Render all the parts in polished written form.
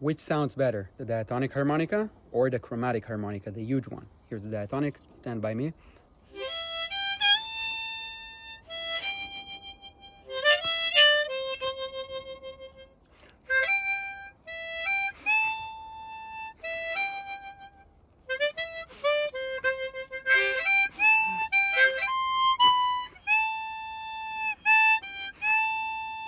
Which sounds better, the diatonic harmonica or the chromatic harmonica, the huge one? Here's the diatonic, stand by me.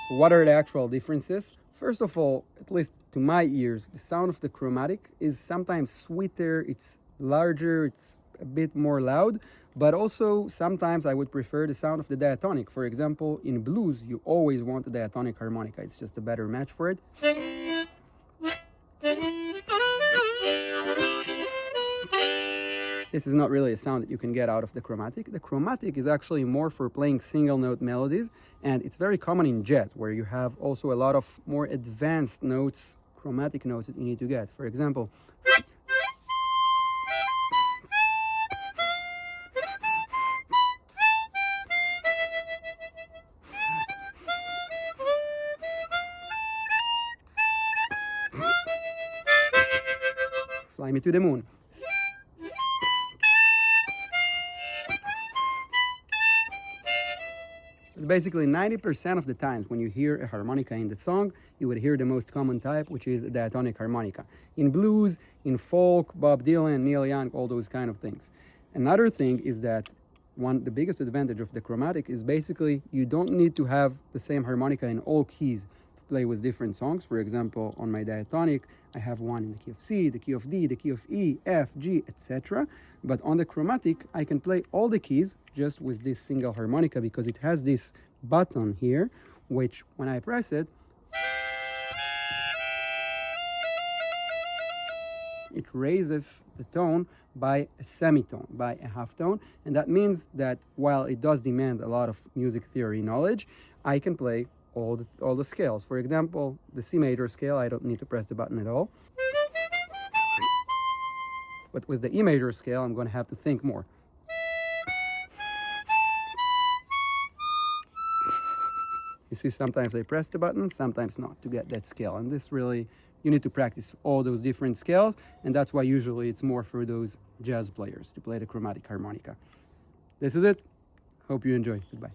So what are the actual differences? First of all, at least to my ears, the sound of the chromatic is sometimes sweeter, it's larger, it's a bit more loud, but also sometimes I would prefer the sound of the diatonic. For example, in blues, you always want the diatonic harmonica. It's just a better match for it. This is not really a sound that you can get out of the chromatic. The chromatic is actually more for playing single note melodies, and it's very common in jazz, where you have also a lot of more advanced notes, chromatic notes that you need to get. For example, Fly Me to the Moon. Basically 90% of the times when you hear a harmonica in the song, you would hear the most common type, which is a diatonic harmonica. In blues, in folk, Bob Dylan, Neil Young, all those kind of things. Another thing is that the biggest advantage of the chromatic is basically you don't need to have the same harmonica in all keys to play with different songs. For example, on my diatonic, I have one in the key of C, the key of D, the key of E, F, G, etc. But on the chromatic, I can play all the keys just with this single harmonica because it has this button here, which when I press it, it raises the tone by a semitone, by a half tone. And that means that while it does demand a lot of music theory knowledge, I can play all the scales. For example, the C major scale, I don't need to press the button at all. But with the E major scale, I'm going to have to think more. You see, sometimes I press the button, sometimes not, to get that scale. And this really, you need to practice all those different scales, and that's why usually it's more for those jazz players to play the chromatic harmonica. This is it. Hope you enjoy. Goodbye.